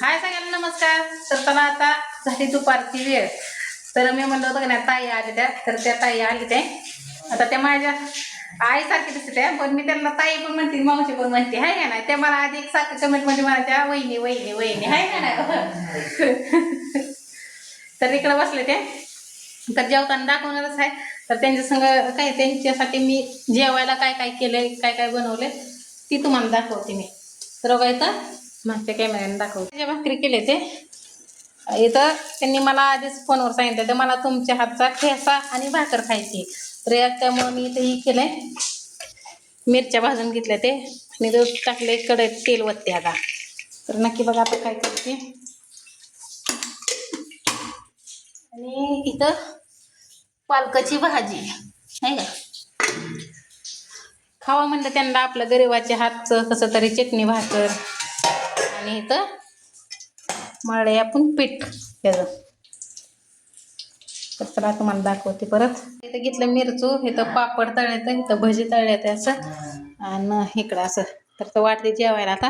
हाय सगळ्यांना नमस्कार. तर चला आता झाली दुपारची वेळ. तर मी म्हणलं होतं की नाही ताई आले त्या, तर त्या ताई आली ते आता त्या माझ्या आईसारखी दिसते, पण मी त्यांना ताई पण म्हणते मावशी पण म्हणते, हाय का नाही. त्या मला आधी एक सारखं कमेंट मध्ये म्हणायच्या वहिनी वहिनी वहिनी, हाय का नाही. तर इकडे बसले ते, तर जेवताना दाखवणारच आहे. तर त्यांच्या संग काय त्यांच्यासाठी मी जेवायला काय काय केलंय, काय काय बनवले ती तुम्हाला दाखवते मी. तर बघा इथं मागच्या कॅमेऱ्याने दाखवते. जे भाकरी केले ते इथं त्यांनी मला आधीच फोनवर सांगितलं तर मला तुमच्या हातचा ठेसा आणि भाकर खायची. तर त्यामुळे मी इथे ही केलंय, मिरच्या भाजून घेतल्या ते आणि दूध टाकले कढईत, तेल वतते आता. तर नक्की बघा आता काय करते. आणि इथं पालकाची भाजी आहे का, खावा म्हणलं त्यांना आपलं गरिबाच्या हातचं कसं तरी चटणी भाकर. आणि इथं मळे आपण पीठ त्याचं. तर चला तुम्हाला दाखवते परत. इथं घेतलं मिरचू, इथं पापड तळ्यात, इथं भजी तळ्यात असं, आणि इकडं असं. तर तो वाटते जेवायला आता.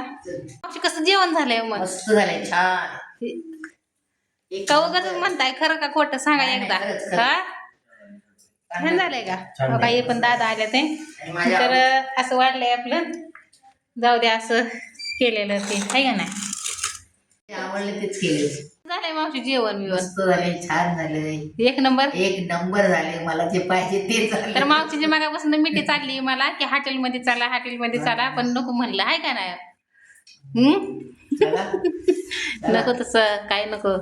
कसं जेवण झालंय मग? मस्त झालंय, छान. का उगाच म्हणताय, खरं का खोटं सांगा एकदा. हा छान झालंय का काही पण दादा आले ते, तर असं वाटलंय आपलं जाऊ द्या असं केलेलं ते, आहे का नाही. आवडले तेच केले. झालंय मावशी जेवण बिवण? मस्त झाले, छान झाले, एक नंबर. एक नंबर झाले. मला जे पाहिजे ते झाले. तर मावशीची मागापासून मिठी चालली मला की हॉटेलमध्ये चला, हॉटेलमध्ये चला, पण नको म्हणलं, आहे का नाही. नको तसं काय नको.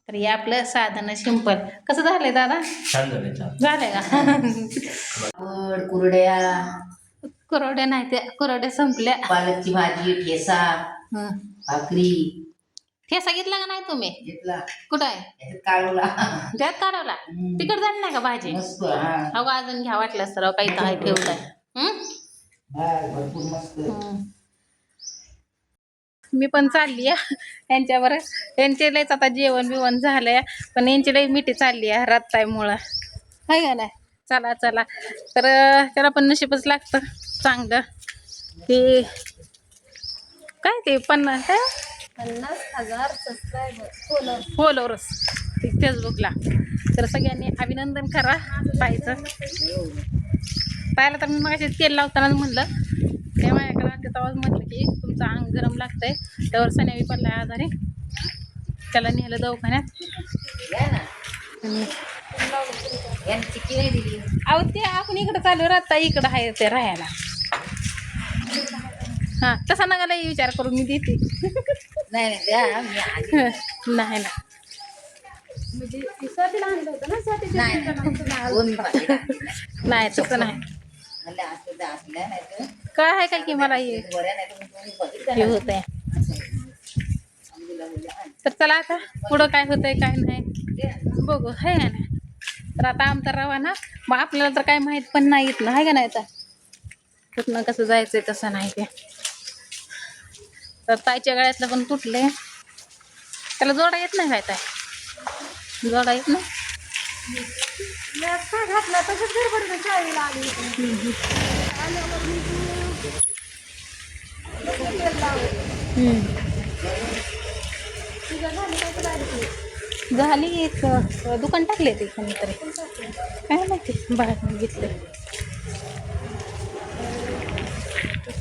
तर हे आपलं साधन सिंपल. कसं झालंय दादा? छान झाले, झालंय का? पापड, कुरड्या, कुरवड्या नाही, त्या कुरवड्या संपल्या. पालकची भाजी, ठेसा, भाकरी. ठेसा घेतला का नाही तुम्ही? घेतला. कुठं आहे? काढवला. त्यात काढवला. तिकड झाली नाही का भाजी? मस्त. हो अजून घ्या वाटलं तर काही काय ठेवलंय. भरपूर मस्त. मी पण चालली आहे यांच्यावर. यांचे लयच आता जेवण बिवण झालंय, पण यांची लय मिठी चालली आहे रत्तायमुळं, आहे का नाही. चला चला. तर त्याला पण नशीबच लागतं चांगलं की काय ते 50,000 सबस्क्रायबर फॉलोअर्स फेसबुकला. तर सगळ्यांनी अभिनंदन करा ताईचं. ताईला तर मी मग तेल लावतानाच म्हणलं, ते माझ्याकडे आते तेव्हाच म्हटलं की तुमचं अंग गरम लागतंय. त्यावर सण्यावी पडलाय आजारी, त्याला नेलं दवाखान्यात. अहो ते आपण इकडं चालू राहता, इकडं आहे ते राहायला. हा तसा नका लई विचार करून मी देते. नाही नाही ना, म्हणजे स्वातीला आणलं होतं ना, स्वातीच्या नाही तसं नाही. काय आहे काय की मला हे होत आहे. तर चला आता पुढं काय होतंय काय नाही बघू, आहे ना. तर आता आमचा रवाना मग आपल्याला तर काय माहित पण नाही ना, आहे का नाही. तर कुठनं कसं जायचंय तसं नाही ते. तर ताईच्या गळ्यातलं पण तुटले, त्याला जोडा येत नाही काय ताई? जोडा येत नाही. घातला तसंच गडबडीने चाळीला आली. झाली एक दुकान टाकले ते कोणीतरी, काय माहिती बाहेर घेतले.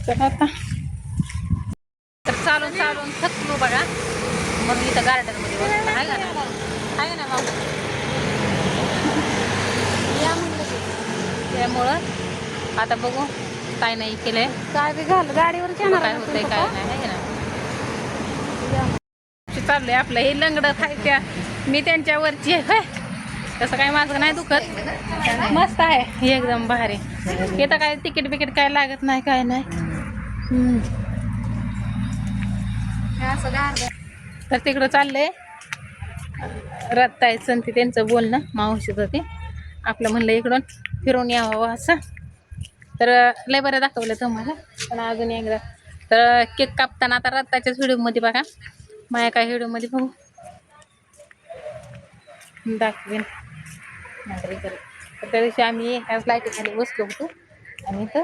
तर आता तर चालून चालून थकलो बघा. मग इथं गार्डन मध्ये बसलो, आहे का ना, आहे ना बाबा. त्यामुळं आता बघू काय नाही केलंय, काय बी घाल गाडीवर काय होतंय काय नाही, आहे ना. चाललंय आपलं हे लंगडं खायच्या, मी त्यांच्यावरची आहे. तसं काय माझं नाही दुखत, मस्त आहे एकदम भारी. इथं काय तिकीट बिकीट काय लागत नाही, काय नाही. तर तिकडं चाललंय रत्ताय संती त्यांचं बोलणं मावशीचं ते. आपलं म्हणलं इकडून फिरून यावं असं. तर लय बरं दाखवलं तुम्हाला, पण अजून एकदा. तर केक कापताना आता रत्ताच्याच व्हिडिओमध्ये बघा, माझ्या काय व्हिडिओमध्ये बघू दाखवेन नंतर. तर त्या दिवशी आम्ही ह्याच लाईटीखाली बसलो होतो आणि इथं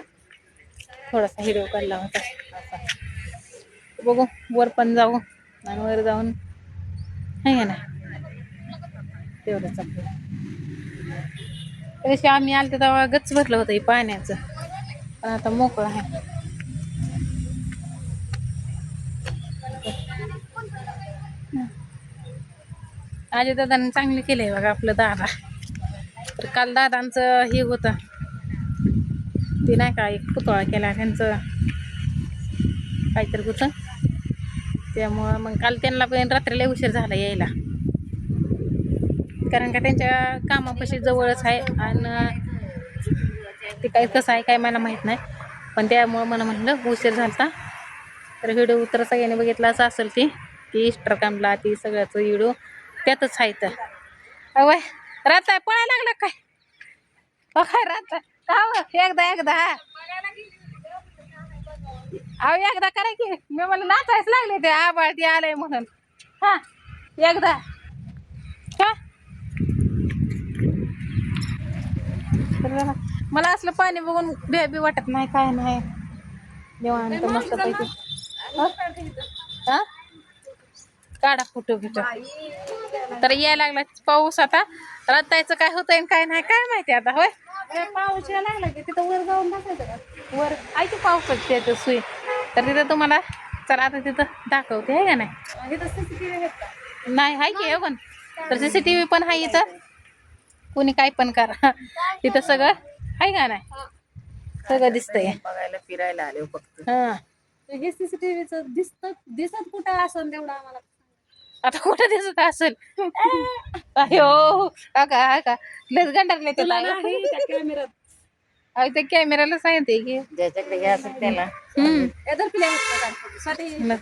थोडासा व्हिडिओ काढला होता असा. बघू वर पण जाऊ आणि वर जाऊन आहे का नाही तेवढंच आपलं. तशी आम्ही आलतो तेव्हा गच्च भरलं होतं हे पाण्याचं, पण आता मोकळं आहे. आजी दादांनी चांगले केलंय बघा आपलं दादा. तर काल दादांचं हे होतं ते नाही का एक पुतळा केला त्यांचं काहीतरी होतं, त्यामुळं मग काल त्यांना पण रात्रीला उशीर झाला यायला, कारण का त्यांच्या कामापाशी जवळच आहे आणि ते काय कसं आहे काय मला माहीत नाही, पण त्यामुळं मला म्हणलं उशीर झालता. तर व्हिडिओ तर सगळ्यांनी बघितला असं असेल ती इंस्टाग्रामला ती सगळ्याचं व्हिडिओ त्यातच आहे. तर अवय राहताय पळायला लागला काय काय राहत का एकदा हा अहो एकदा करा की, मी मला नाचायच लागले ते आबाळ ते आलंय म्हणून. हा एकदा का मला असलं पाणी बघून बी वाटत नाही काय नाही, निवांत मस्त पैकी. हा काढा फोटो बिटो. तर यायला लागला पाऊस आता, रतायचं काय होतंय काय नाही काय माहिती आता. होय पाऊस यायला लागला की तिथं वर जाऊन बसायचं का, वर आहे की पावसाची त्याचं सुई. तर तिथं तुम्हाला चला आता तिथं दाखवते आहे का नाही. नाही आहे की पण तर CCTV पण आहे इथं, कोणी काय पण करा तिथं सगळं आहे का नाही, सगळं दिसतंय. बघायला फिरायला आले फक्त. हा हे CCTVच दिसत कुठं असून तेवढं आम्हाला. आता कुठं दिसत असेल अयो का लस गंडारले तुला नाही त्या कॅमेऱ्यात अहो ते कॅमेराला सांगते की ज्याच्याकडे हे असेल त्याला हम्म एदर प्ले आहेत का साठी न-